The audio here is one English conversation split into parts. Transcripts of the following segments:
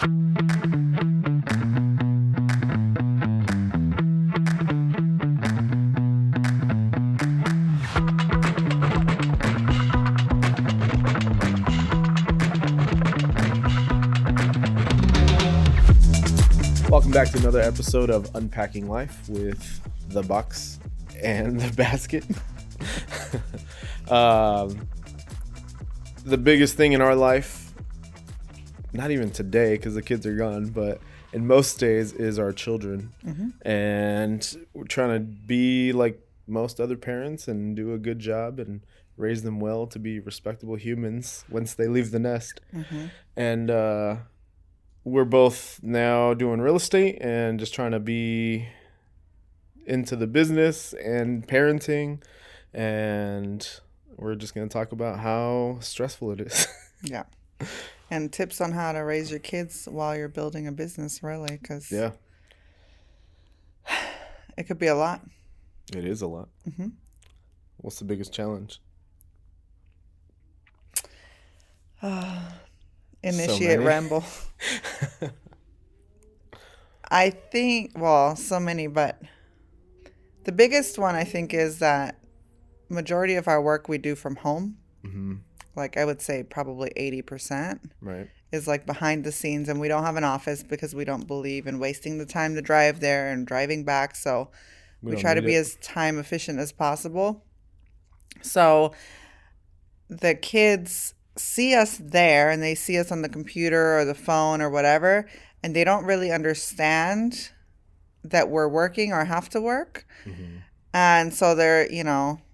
Welcome back to another episode of Unpacking Life with the Box and the Basket. The biggest thing in our life, not even today because the kids are gone, but in most days is our children. Mm-hmm. And we're trying to be like most other parents and do a good job and raise them well to be respectable humans once they leave the nest. Mm-hmm. And we're both now doing real estate and just trying to be into the business and parenting. And we're just going to talk about how stressful it is. Yeah. And tips on how to raise your kids while you're building a business, really, because Yeah, it could be a lot. it is a lot. Mm-hmm. What's the biggest challenge? Initiate ramble. I think, well, so many, but the biggest one I think is that majority of our work we do from home. Mm-hmm. Like I would say probably 80%. Right. Is like behind the scenes, and we don't have an office because we don't believe in wasting the time to drive there and driving back. So we try to be as time efficient as possible. So the kids see us there and they see us on the computer or the phone or whatever, and they don't really understand that we're working or have to work. Mm-hmm. And so they're,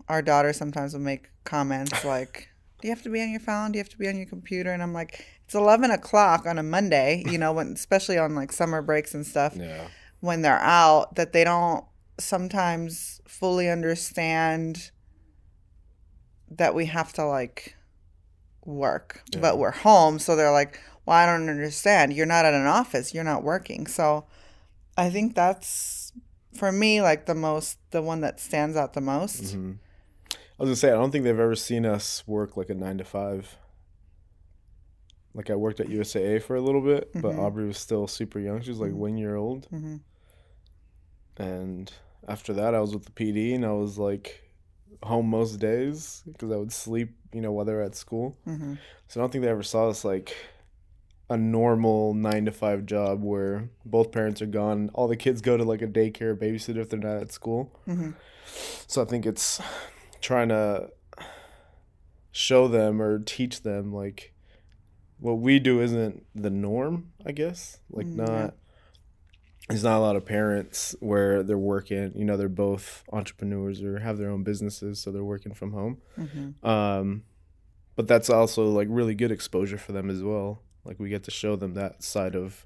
our daughter sometimes will make comments like, do you have to be on your phone? Do you have to be on your computer? And I'm like, it's 11 o'clock on a Monday, when, especially on like summer breaks and stuff, when they're out, that they don't sometimes fully understand that we have to like work, but we're home. So they're like, well, I don't understand. You're not at an office. You're not working. So I think that's, for me, like the one that stands out the most. Mm-hmm. I was gonna say, I don't think they've ever seen us work like a 9 to 5. Like I worked at USAA for a little bit, mm-hmm. but Aubrey was still super young. She was like 1 year old. Mm-hmm. And after that, I was with the PD, and I was like home most days because I would sleep, while they were at school. Mm-hmm. So I don't think they ever saw us like a normal 9 to 5 job where both parents are gone. All the kids go to like a daycare babysitter if they're not at school. Mm-hmm. So I think it's trying to show them or teach them like what we do isn't the norm, I guess. Like there's not a lot of parents where they're working, they're both entrepreneurs or have their own businesses, so they're working from home. Mm-hmm. But that's also like really good exposure for them as well. Like we get to show them that side of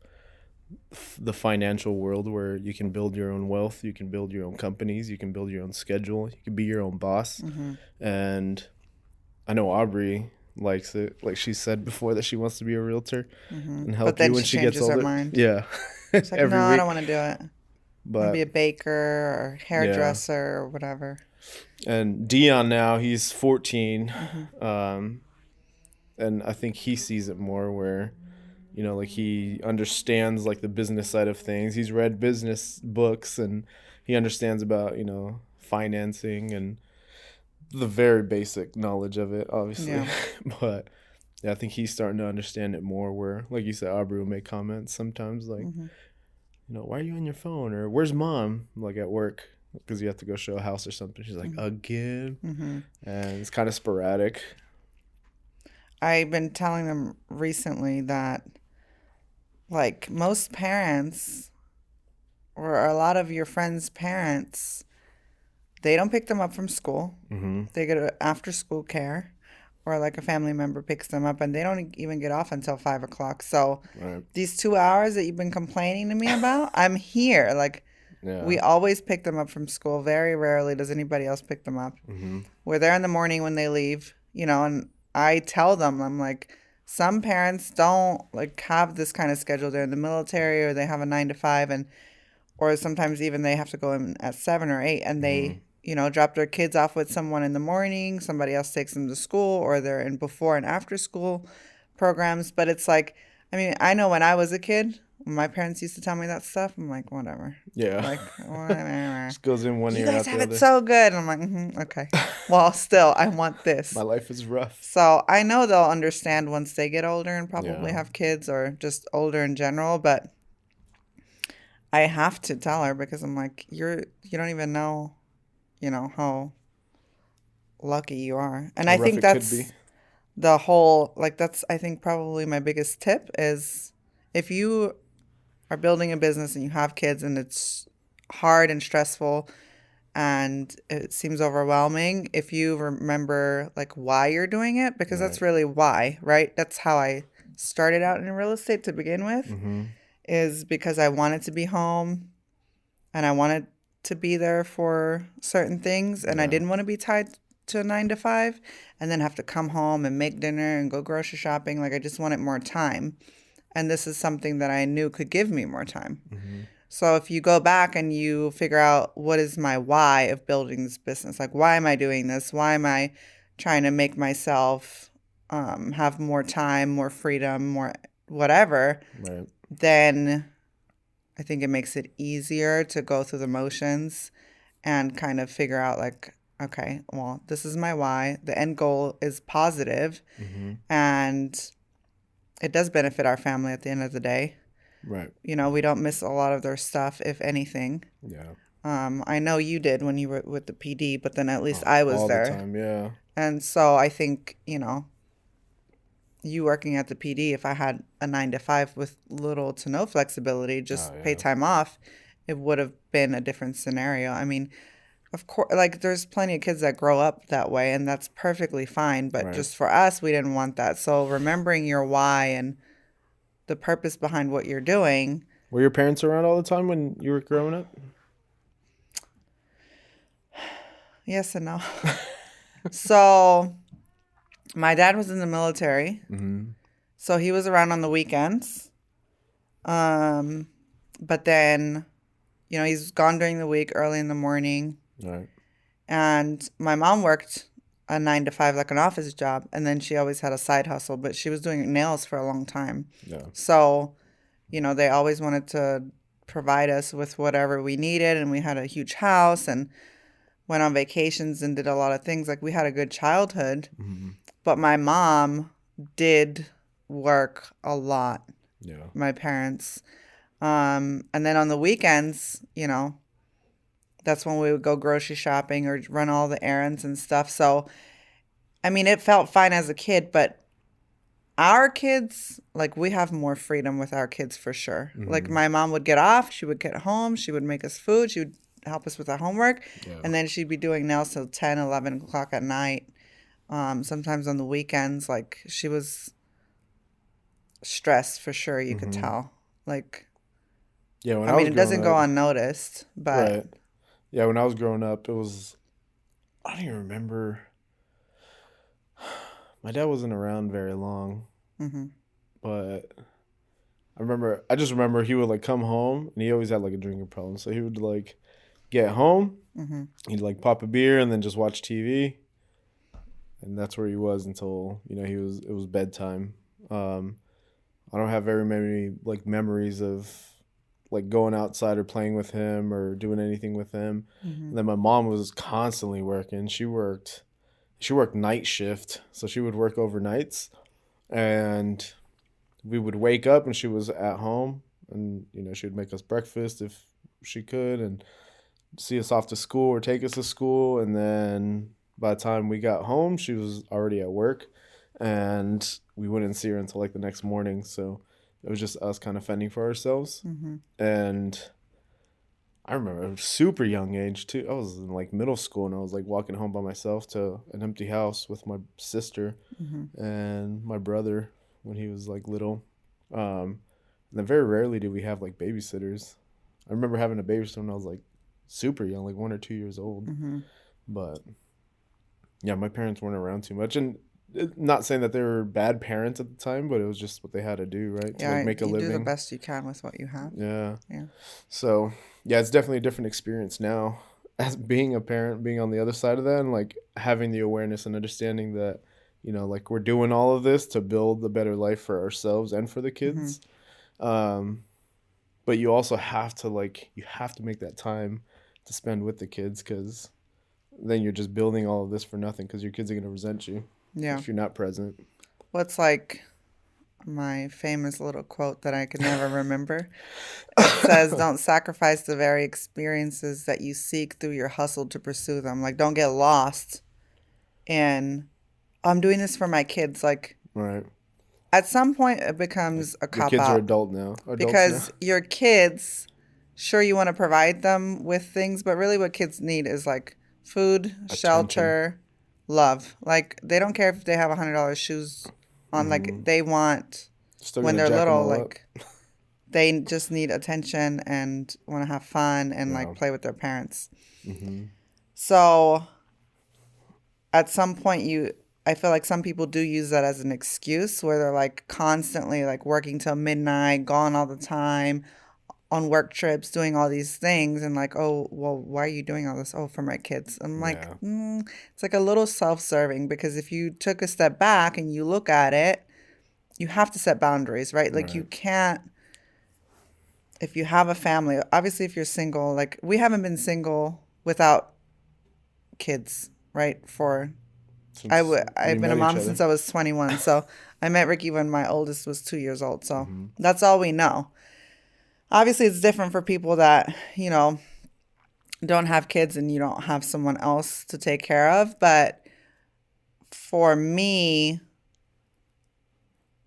the financial world where you can build your own wealth, you can build your own companies, you can build your own schedule, you can be your own boss. Mm-hmm. And I know Aubrey likes it. Like she said before that she wants to be a realtor and help you when she gets older. Her mind. Yeah. She's like, no, I don't want to do it. But I want to be a baker or hairdresser or whatever. And Dion now, he's 14. Mm-hmm. And I think he sees it more where, like he understands like the business side of things. He's read business books and he understands about, financing and the very basic knowledge of it, obviously. Yeah. But yeah, I think he's starting to understand it more where, like you said, Aubrey will make comments sometimes like, mm-hmm. Why are you on your phone? Or where's mom? Like at work because you have to go show a house or something. She's like, mm-hmm. again? Mm-hmm. And it's kind of sporadic. I've been telling them recently that like most parents or a lot of your friends' parents, they don't pick them up from school. Mm-hmm. They get after school care or like a family member picks them up and they don't even get off until 5 o'clock. So these 2 hours that you've been complaining to me about, I'm here. Like we always pick them up from school. Very rarely does anybody else pick them up. Mm-hmm. We're there in the morning when they leave, and I tell them, I'm like, some parents don't like have this kind of schedule. They're in the military or they have a 9 to 5 or sometimes even they have to go in at 7 or 8 and they, drop their kids off with someone in the morning. Somebody else takes them to school or they're in before and after school programs. But it's like, I mean, I know when I was a kid, when my parents used to tell me that stuff, I'm like, whatever. Yeah. Like, whatever. Just goes in one You ear, guys out the have it other. so good. I'm like, okay. Well, still, I want My this. life is rough. So I know they'll understand once they get older and probably Yeah. have kids or just older in general, but I have to tell her because I'm like, you don't even know, how lucky you are. And How I rough think it could be. that's the whole, like, that's, I think, probably my biggest tip is if you are building a business and you have kids and it's hard and stressful and it seems overwhelming, if you remember like why you're doing it, because Right. that's really why, right? That's how I started out in real estate to begin with, Mm-hmm. is because I wanted to be home and I wanted to be there for certain things and I Yeah. didn't want to be tied to a 9 to 5 and then have to come home and make dinner and go grocery shopping. Like I just wanted more time. And this is something that I knew could give me more time. Mm-hmm. So if you go back and you figure out what is my why of building this business, like why am I doing this? Why am I trying to make myself have more time, more freedom, more whatever, Right. then I think it makes it easier to go through the motions and kind of figure out like, okay, well, this is my why. The end goal is positive Mm-hmm. and it does benefit our family at the end of the day. Right. We don't miss a lot of their stuff, if anything. Yeah. I know you did when you were with the PD, but then at least I was All the there. time. Yeah. And so I think, you working at the PD, if I had a 9 to 5 with little to no flexibility, just Oh pay yeah. time off, it would have been a different scenario. I mean, of course, like there's plenty of kids that grow up that way, and that's perfectly fine. But Right. just for us, we didn't want that. So remembering your why and the purpose behind what you're doing. Were your parents around all the time when you were growing up? Yes and no. So my dad was in the military, Mm-hmm. so he was around on the weekends. But then, he's gone during the week, early in the morning. Right. And my mom worked a 9 to 5, like an office job, and then she always had a side hustle, but she was doing nails for a long time. Yeah. So, they always wanted to provide us with whatever we needed, and we had a huge house and went on vacations and did a lot of things. Like we had a good childhood, Mm-hmm. but my mom did work a lot, Yeah. my parents. And then on the weekends, that's when we would go grocery shopping or run all the errands and stuff. So, I mean, it felt fine as a kid, but our kids, like we have more freedom with our kids for sure. Like Mm-hmm. my mom would get off, she would get home, she would make us food, she would help us with our homework, Yeah. and then she'd be doing nails till 10, 11 o'clock at night. Sometimes on the weekends, like she was stressed for sure, you could Mm-hmm. tell. Like, Yeah. When I I mean, was it growing doesn't go up. unnoticed, but Right. Yeah. When I was growing up, it was. I don't even remember. My dad wasn't around very long, hmm but I just remember he would like come home and he always had like a drinking problem. So he would like get home, hmm he'd like pop a beer and then just watch TV. And that's where he was until, it was bedtime. I don't have very many like memories of like going outside or playing with him or doing anything with him. hmm And then my mom was constantly working. She worked night shift, so she would work overnights and we would wake up and she was at home and she would make us breakfast if she could and see us off to school or take us to school, and then by the time we got home she was already at work and we wouldn't see her until like the next morning, so it was just us kind of fending for ourselves. hmm And I remember a super young age too. I was in like middle school and I was like walking home by myself to an empty house with my sister hmm and my brother when he was like little. And then very rarely did we have like babysitters. I remember having a babysitter when I was like super young, like 1 or 2 years old. hmm But yeah, my parents weren't around too much, and not saying that they were bad parents at the time, but it was just what they had to do, right? To like Yeah, make a you do the living. best you can with what you have. Yeah. Yeah. So yeah, it's definitely a different experience now as being a parent, being on the other side of that, and like having the awareness and understanding that like we're doing all of this to build a better life for ourselves and for the Mm-hmm. kids. But you also have to make that time to spend with the kids, because then you're just building all of this for nothing, because your kids are going to resent you Yeah. if you're not present. What's like my famous little quote that I can never remember? It says, "Don't sacrifice the very experiences that you seek through your hustle to pursue them." Like, don't get lost in, I'm doing this for my kids. Like, Right. at some point, it Like becomes a your cop kids are out adults now. because your kids, sure, you want to provide them with things, but really what kids need is like food, Attention. shelter, love. Like, they don't care if they have $100 shoes on. Like, Mm-hmm. they want, Still when gonna they're jack them little, all up. like, they just need attention and want to have fun and Yeah. like play with their parents. Mm-hmm. So at some point, I feel like some people do use that as an excuse where they're like constantly like working till midnight, gone all the time, on work trips, doing all these things, and like, oh, well, why are you doing all this? Oh, for my kids. I'm like, Yeah. it's like a little self-serving, because if you took a step back and you look at it, you have to set boundaries, right? Like, you Right. can't, if you have a family, obviously if you're single, like we haven't been single without kids, right? Since we I've been a met each mom other. since I was 21. So I met Ricky when my oldest was 2 years old. So Mm-hmm. that's all we know. Obviously, it's different for people that, don't have kids and you don't have someone else to take care of. But for me,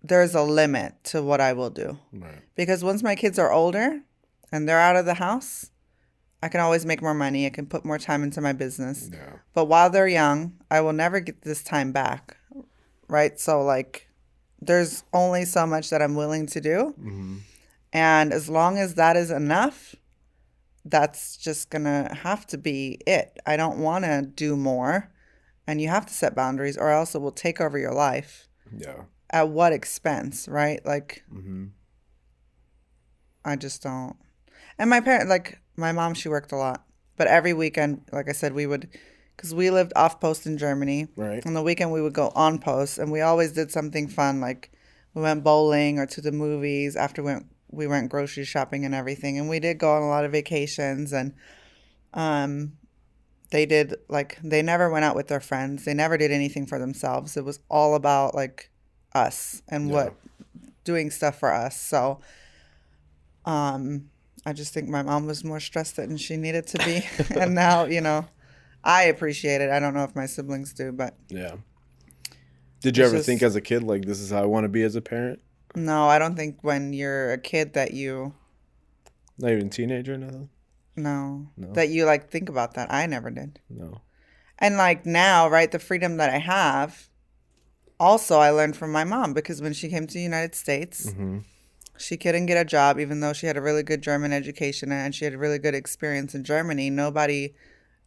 there's a limit to what I will do. Right. Because once my kids are older and they're out of the house, I can always make more money. I can put more time into my business. Yeah. But while they're young, I will never get this time back. Right? So, like, there's only so much that I'm willing to do. Mm-hmm. And as long as that is enough, that's just going to have to be it. I don't want to do more. And you have to set boundaries, or else it will take over your life. Yeah. At what expense, right? Like, Mm-hmm. I just don't. And my parents, like, my mom, she worked a lot. But every weekend, like I said, we would, because we lived off post in Germany. Right. On the weekend, we would go on post, and we always did something fun. Like, we went bowling or to the movies after we went grocery shopping and everything. And we did go on a lot of vacations. And they did, like, they never went out with their friends. They never did anything for themselves. It was all about, like, us and Yeah. doing stuff for us. So, I just think my mom was more stressed than she needed to be. And now, I appreciate it. I don't know if my siblings do, but Yeah. Did you it's ever think just, as a kid, like, this is how I want to be as a parent? no, I don't think when you're a kid that Not even teenager, nothing? no, No. that you like think about that. I never did. No. And like now, right, the freedom that I have, also I learned from my mom, because when she came to the United States, Mm-hmm. she couldn't get a job, even though she had a really good German education and she had a really good experience in Germany. Nobody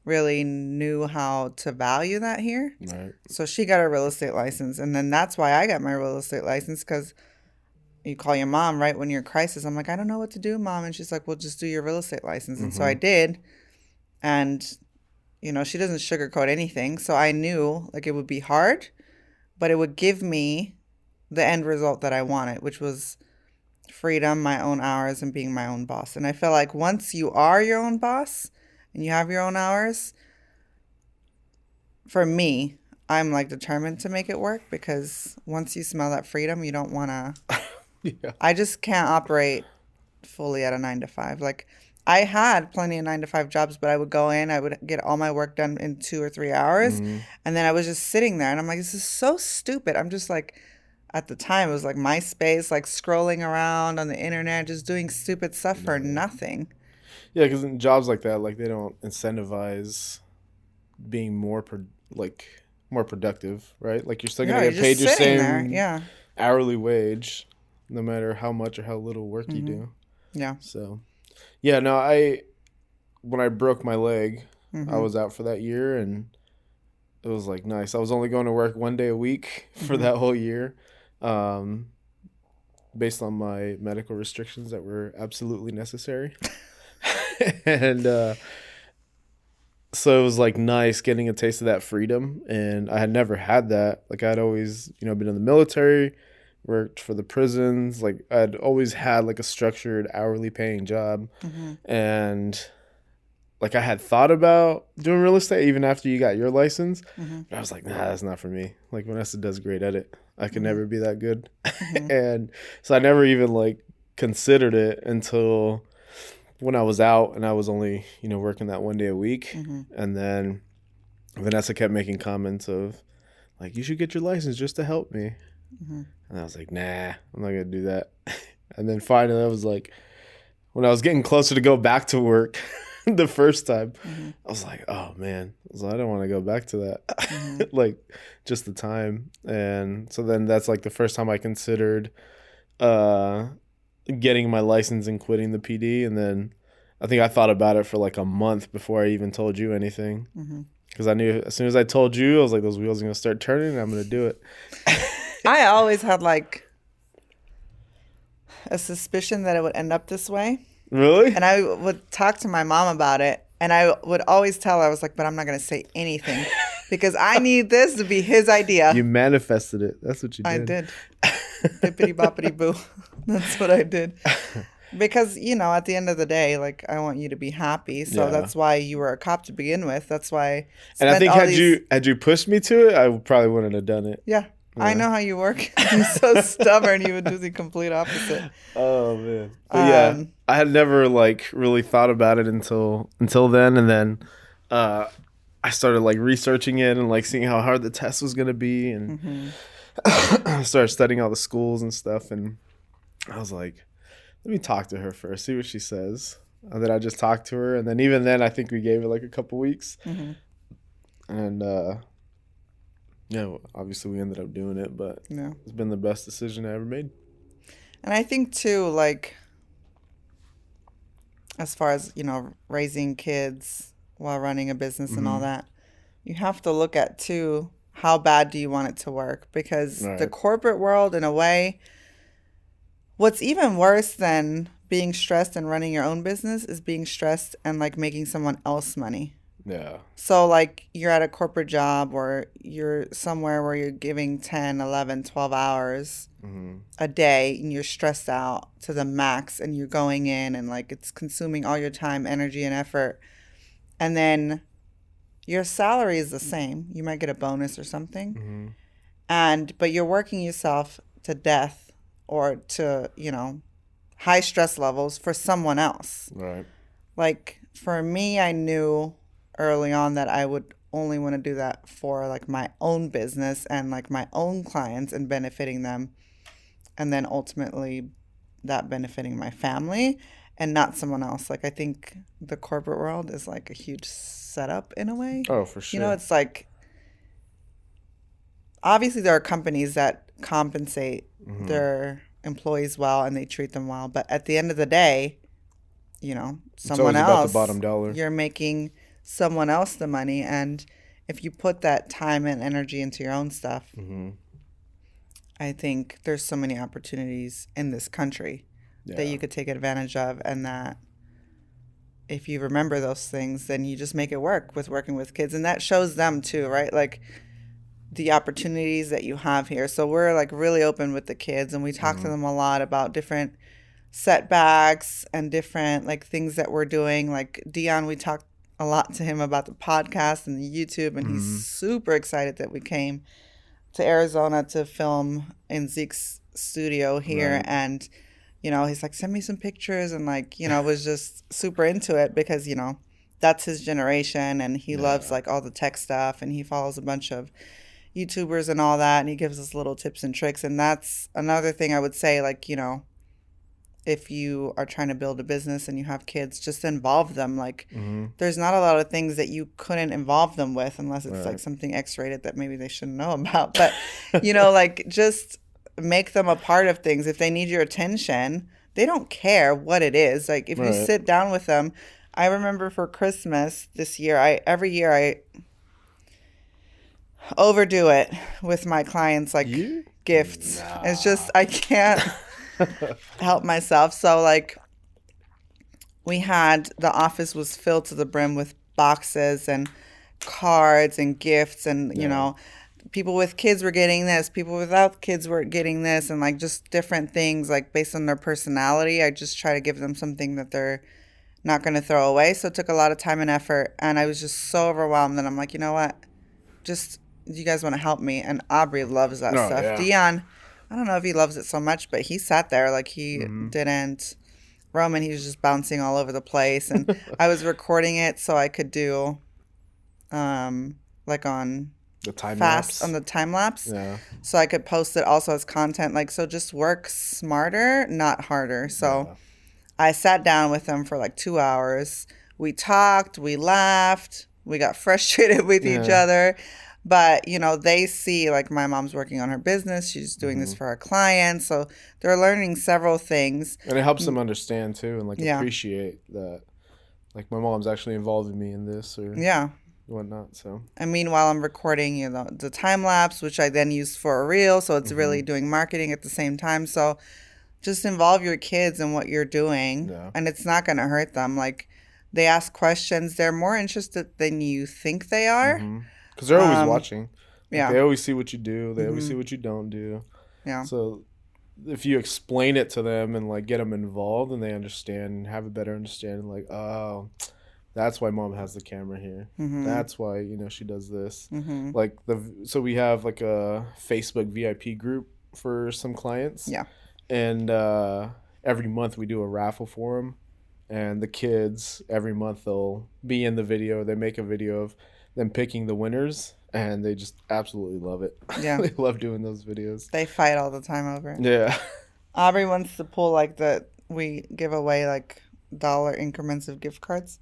really knew how to value that here. Right. So she got a real estate license. And then that's why I got my real estate license, because you call your mom, right, when you're in crisis. I'm like, I don't know what to do, Mom. And she's like, well, just do your real estate license. And so I Mm-hmm. did. And, she doesn't sugarcoat anything. So I knew like it would be hard, but it would give me the end result that I wanted, which was freedom, my own hours, and being my own boss. And I feel like once you are your own boss and you have your own hours, for me, I'm like determined to make it work, because once you smell that freedom, you don't want to. Yeah. I just can't operate fully at a 9 to 5. Like, I had plenty of 9 to 5 jobs, but I would go in, I would get all my work done in 2 or 3 hours, Mm-hmm. and then I was just sitting there, and I'm like, this is so stupid. I'm just like, at the time, it was like MySpace, like scrolling around on the internet, just doing stupid stuff for Yeah. nothing. Yeah, because in jobs like that, like, they don't incentivize being more productive, right? Like, you're still No, gonna you're get just paid your sitting there. same Yeah. hourly wage, no matter how much or how little work you do. Yeah. So, yeah, no, when I broke my leg, I was out for that year, and it was like nice. I was only going to work 1 day a week for that whole year, based on my medical restrictions that were absolutely necessary. And so it was like nice getting a taste of that freedom, and I had never had that. Like I'd always, been in the military, worked for the prisons. Like I'd always had like a structured hourly paying job, and like I had thought about doing real estate even after you got your license, but I was like, nah, that's not for me. Like Vanessa does great at it. I could never be that good, and so I never even like considered it until when I was out and I was only, working that 1 day a week. And then Vanessa kept making comments of like, you should get your license just to help me. And I was like, nah, I'm not going to do that. And then finally I was like, when I was getting closer to go back to work the first time, I was like, oh man, I don't want to go back to that. Like just the time. And so then that's like the first time I considered, getting my license and quitting the PD. And then I think I thought about it for like a month before I even told you anything, because I knew as soon as I told you, I was like, those wheels are gonna start turning and I'm gonna do it. I always had like a suspicion that it would end up this way. Really? And I would talk to my mom about it, and I would always tell her, I was like, but I'm not gonna say anything because I need this to be his idea. You manifested it. That's what you did. I did. Bippity boppity boo. That's what I did. Because, at the end of the day, like, I want you to be happy. So that's why you were a cop to begin with. That's why. And I think had you pushed me to it, I probably wouldn't have done it. Yeah. I know how you work. You're so stubborn. You would do the complete opposite. Oh, man. But yeah, I had never, like, really thought about it until then. And then I started, like, researching it and, like, seeing how hard the test was going to be. And I started studying all the schools and stuff. And I was like, let me talk to her first, see what she says. And then I just talked to her. And then even then, I think we gave it, like, a couple weeks. And, obviously we ended up doing it, but it's been the best decision I ever made. And I think too, like, as far as, raising kids while running a business and all that, you have to look at too, how bad do you want it to work? Because the corporate world, in a way, what's even worse than being stressed and running your own business is being stressed and like making someone else money. Yeah. So, like, you're at a corporate job or you're somewhere where you're giving 10, 11, 12 hours a day and you're stressed out to the max and you're going in and, like, it's consuming all your time, energy, and effort. And then your salary is the same. You might get a bonus or something. But you're working yourself to death or to, high stress levels for someone else. Right. Like, for me, I knew early on that I would only want to do that for like my own business and like my own clients and benefiting them, and then ultimately that benefiting my family and not someone else. Like, I think the corporate world is like a huge setup in a way. Oh, for sure. It's like, obviously there are companies that compensate their employees well and they treat them well, but at the end of the day, someone else, about the bottom dollar. You're making someone else the money, and if you put that time and energy into your own stuff, I think there's so many opportunities in this country that you could take advantage of, and that if you remember those things, then you just make it work with working with kids, and that shows them too, right? Like, the opportunities that you have here. So we're like really open with the kids, and we talk to them a lot about different setbacks and different like things that we're doing. Like Dion, we talked a lot to him about the podcast and the YouTube, and he's super excited that we came to Arizona to film in Zeke's studio here. Right. And, he's like, send me some pictures, and like, was just super into it because, that's his generation, and he loves like all the tech stuff, and he follows a bunch of YouTubers and all that, and he gives us little tips and tricks. And that's another thing I would say, like, if you are trying to build a business and you have kids, just involve them. Like, there's not a lot of things that you couldn't involve them with unless it's like something X-rated that maybe they shouldn't know about. But, like, just make them a part of things. If they need your attention, they don't care what it is. Like, if you sit down with them, I remember for Christmas this year, every year I overdo it with my clients, like gifts. Nah. It's just, I can't help myself. So like, the office was filled to the brim with boxes and cards and gifts, and people with kids were getting this, people without kids were getting this, and like just different things like based on their personality. I just try to give them something that they're not going to throw away. So it took a lot of time and effort, and I was just so overwhelmed that I'm like, you know what, just, you guys want to help me? And Aubrey loves that Oh, stuff. yeah. Dion, I don't know if he loves it so much, but he sat there like he didn't. Roman, he was just bouncing all over the place, and I was recording it so I could do like on the time fast lapse. On the time lapse. Yeah. So I could post it also as content. Like, so just work smarter, not harder. So Yeah. I sat down with them for like 2 hours. We talked, we laughed, we got frustrated with each other. But, they see like my mom's working on her business. She's doing this for her clients. So they're learning several things. And it helps them understand too, and like Yeah. appreciate that, like, my mom's actually involving me in this or Yeah. whatnot. So, and meanwhile, I'm recording, the time lapse, which I then use for a reel. So it's really doing marketing at the same time. So just involve your kids in what you're doing, and it's not going to hurt them. Like, they ask questions. They're more interested than you think they are. Because they're always watching. Like, Yeah. they always see what you do. They always see what you don't do. Yeah. So if you explain it to them and like get them involved, and they understand and have a better understanding, like, oh, that's why mom has the camera here. That's why, she does this. Like so we have like a Facebook VIP group for some clients. Yeah. And every month we do a raffle for them. And the kids, every month they'll be in the video. They make a video of them picking the winners, and they just absolutely love it. Yeah. They love doing those videos. They fight all the time over it. Yeah. Aubrey wants to pull like we give away like dollar increments of gift cards.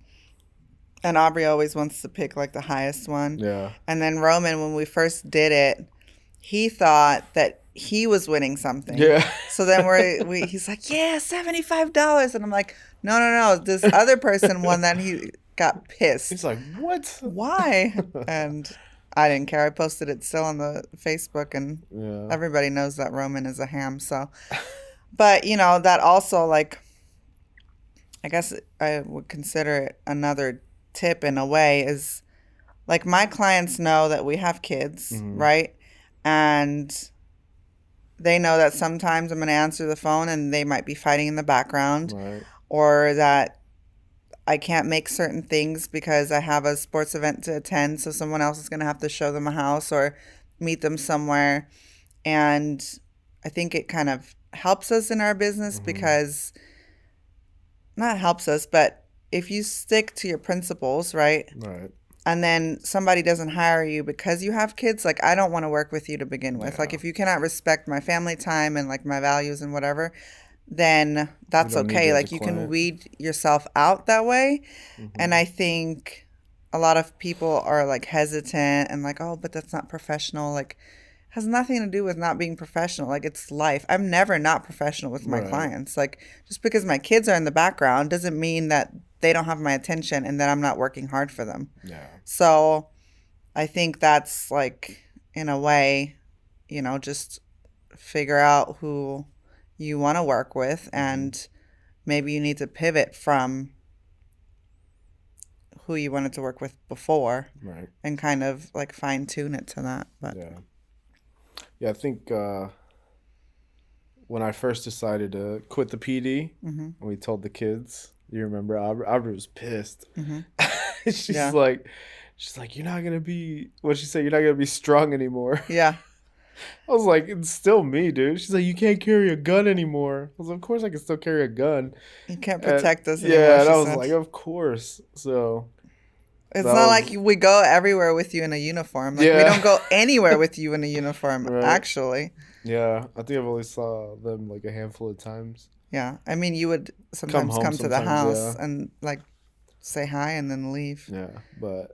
And Aubrey always wants to pick like the highest one. Yeah. And then Roman, when we first did it, he thought that he was winning something. Yeah. So then he's like, yeah, $75. And I'm like, no. This other person won that. He got pissed. He's like, what? Why? And I didn't care. I posted it still on the Facebook, and everybody knows that Roman is a ham. So, but that also, like, I guess I would consider it another tip in a way, is like, my clients know that we have kids, right? And they know that sometimes I'm going to answer the phone and they might be fighting in the background, or that I can't make certain things because I have a sports event to attend. So someone else is going to have to show them a house or meet them somewhere. And I think it kind of helps us in our business because, not helps us, but if you stick to your principles, right? Right. And then somebody doesn't hire you because you have kids, like, I don't want to work with you to begin with. Like, if you cannot respect my family time and like my values and whatever, then that's okay. Like, you can weed yourself out that way. And I think a lot of people are like hesitant and like, oh, but that's not professional. Like, has nothing to do with not being professional. Like, it's life. I'm never not professional with my clients. Like, just because my kids are in the background doesn't mean that they don't have my attention and that I'm not working hard for them. Yeah. So I think that's like, in a way, just figure out who you want to work with, and maybe you need to pivot from who you wanted to work with before, and kind of like fine tune it to that. But yeah, I think when I first decided to quit the PD, and we told the kids, you remember, Aubrey was pissed. She's like, you're not gonna be, what'd she say? You're not gonna be strong anymore. Yeah. I was like, it's still me, dude. She's like, you can't carry a gun anymore. I was like, of course I can still carry a gun. You can't protect us anymore. Yeah, and I was like, of course. So it's not like we go everywhere with you in a uniform. Like, we don't go anywhere with you in a uniform, actually. Yeah, I think I've only saw them like a handful of times. Yeah, I mean, you would sometimes come to the house and like say hi and then leave. Yeah, but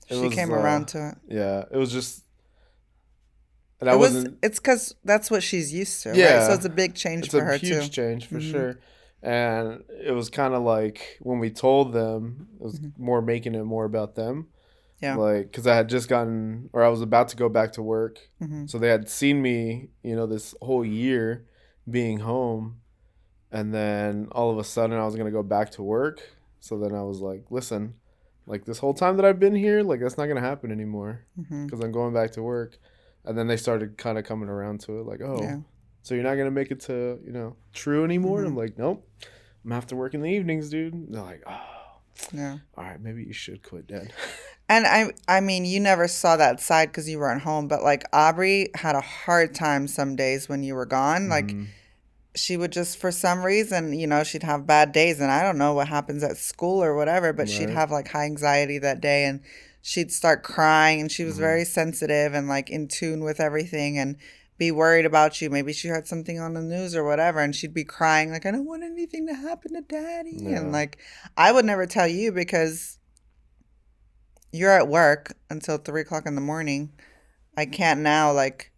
she came around to it. Yeah, it was just, and it's because that's what she's used to. Yeah, right? So it's a big change for her too. It's a huge change for sure. And it was kind of like, when we told them, it was more making it more about them. Yeah. Like, because I had just gotten, or I was about to go back to work. So they had seen me, this whole year being home. And then all of a sudden I was going to go back to work. So then I was like, listen, like this whole time that I've been here, like that's not gonna happen anymore Mm-hmm. because I'm going back to work. And then they started kind of coming around to it, like, oh, Yeah. so you're not gonna make it to true anymore? And Mm-hmm. I'm like, nope, I'm gonna have to work in the evenings, dude. And they're like, oh, Yeah. all right, maybe you should quit, Dad. And I mean, you never saw that side because you weren't home, but like Aubrey had a hard time some days when you were gone. Like Mm-hmm. she would just, for some reason, she'd have bad days, and I don't know what happens at school or whatever, but she'd Right. have like high anxiety that day, and she'd start crying, and she was Mm-hmm. very sensitive and like in tune with everything, and be worried about you. Maybe she heard something on the news or whatever, and she'd be crying like, I don't want anything to happen to Daddy, and Yeah. like I would never tell you because you're at work until 3 o'clock in the morning. I can't now, like,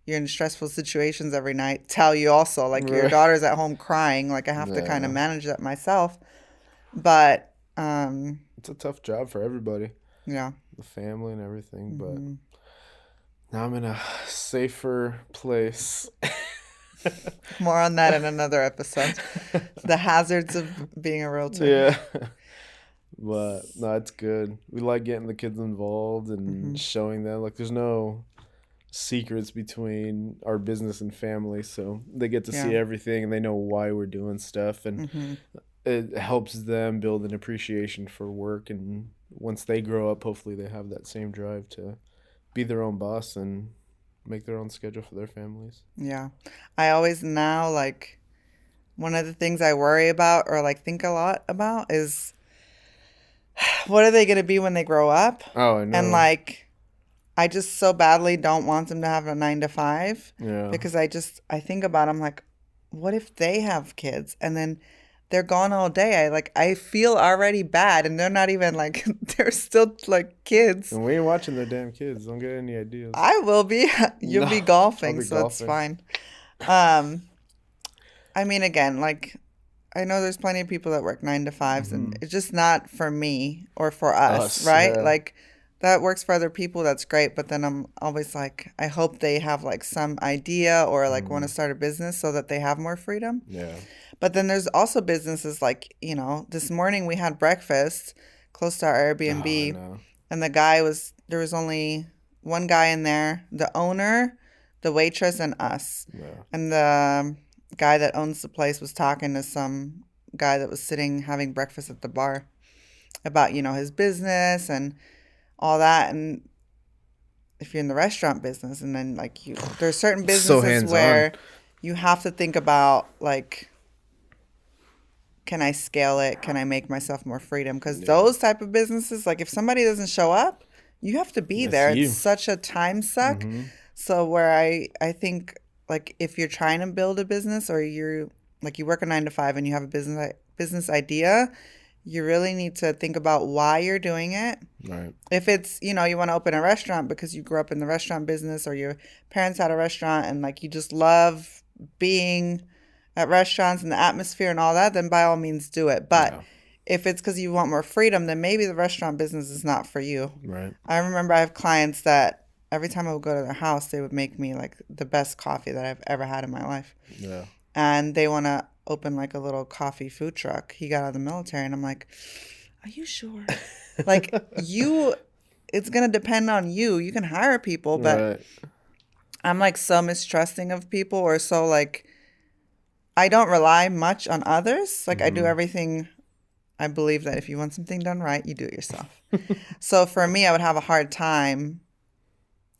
you're in stressful situations every night, tell you also, like, your Right. daughter's at home crying. Like, I have to kind of Yeah. manage that myself. But, It's a tough job for everybody, yeah. the family and everything. But Hmm. now I'm in a safer place. More on that in another episode. The hazards of being a realtor. Yeah. But no, it's good. We like getting the kids involved Hmm. and showing them like there's no secrets between our business and family, so they get to Yeah. see everything and they know why we're doing stuff, and Hmm. it helps them build an appreciation for work, and once they grow up, hopefully they have that same drive to be their own boss and make their own schedule for their families. Yeah. I always now, like, one of the things I worry about or, like, think a lot about is what are they going to be when they grow up? Oh, I And, know. like, I just so badly don't want them to have a 9 to 5 Yeah. because I think about them like, what if they have kids and then they're gone all day? I feel already bad, and they're not even like they're still like kids. And we ain't watching their damn kids. Don't get any ideas. I will be. You'll No, be I'll golfing, be so it's golfing. fine. Um, I mean, again, like I know there's plenty of people that work 9 to 5s, and Hmm. it's just not for me or for us, Us, right? yeah. Like that works for other people, that's great. But then I'm always like, I hope they have like some idea or like want to Mm, start a business so that they have more freedom. yeah. But then there's also businesses like, this morning we had breakfast close to our Oh, I Airbnb, know. and there was only one guy in there, the owner, the waitress, and us. Yeah. And the guy that owns the place was talking to some guy that was sitting having breakfast at the bar about, his business and all that. And if you're in the restaurant business, and then like there's certain So businesses hands on. where you have to think about like, can I scale it? Can I make myself more freedom? Because Yeah. those type of businesses, like if somebody doesn't show up, you have to be That's there. It's you. such a time suck. Hmm. So where I think like if you're trying to build a business, or you're like you work a 9 to 5 and you have a business idea, you really need to think about why you're doing it. Right. If it's, you want to open a restaurant because you grew up in the restaurant business, or your parents had a restaurant and like you just love being at restaurants and the atmosphere and all that, then by all means do it. But Yeah. if it's because you want more freedom, then maybe the restaurant business is not for you. Right. I remember I have clients that every time I would go to their house, they would make me like the best coffee that I've ever had in my life. Yeah. And they want to open like a little coffee food truck. He got out of the military, and I'm like, are you sure? Like it's going to depend on you. You can hire people, but Right. I'm like so mistrusting of people, or so like I don't rely much on others. Like I do Hmm. everything. I believe that if you want something done right, you do it yourself. So for me, I would have a hard time.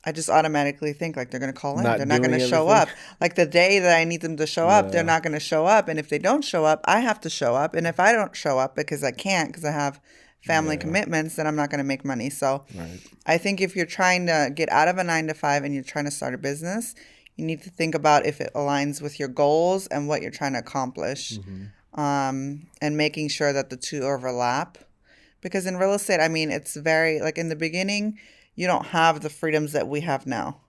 I just automatically think like they're going to call in. They're Not not going to doing show everything. up. Like the day that I need them to show up, they're Yeah. not going to show up. And if they don't show up, I have to show up. And if I don't show up because I can't, because I have family Yeah. commitments, then I'm not going to make money. So Right. I think if you're trying to get out of a 9 to 5 and you're trying to start a business, you need to think about if it aligns with your goals and what you're trying to accomplish, Hmm. and making sure that the two overlap. Because in real estate, I mean, it's very, like in the beginning, you don't have the freedoms that we have now.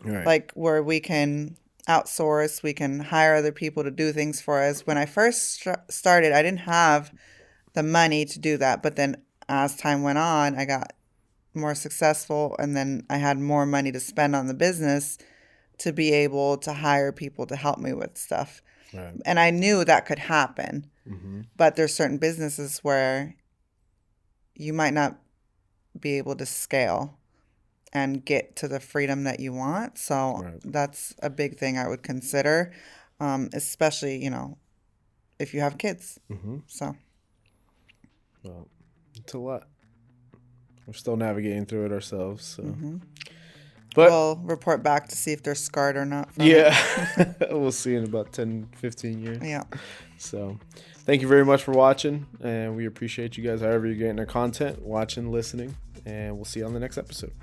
Right. Like where we can outsource, we can hire other people to do things for us. When I first started, I didn't have the money to do that. But then as time went on, I got more successful, and then I had more money to spend on the business to be able to hire people to help me with stuff. Right. And I knew that could happen. Hmm. But there's certain businesses where you might not be able to scale and get to the freedom that you want. So that's a big thing I would consider, especially, if you have kids. So. Well, it's a lot. We're still navigating through it ourselves. So. But we'll report back to see if they're scarred or not. We'll see in about 10, 15 years. Yeah. So thank you very much for watching. And we appreciate you guys however you're getting our content, watching, listening. And we'll see you on the next episode.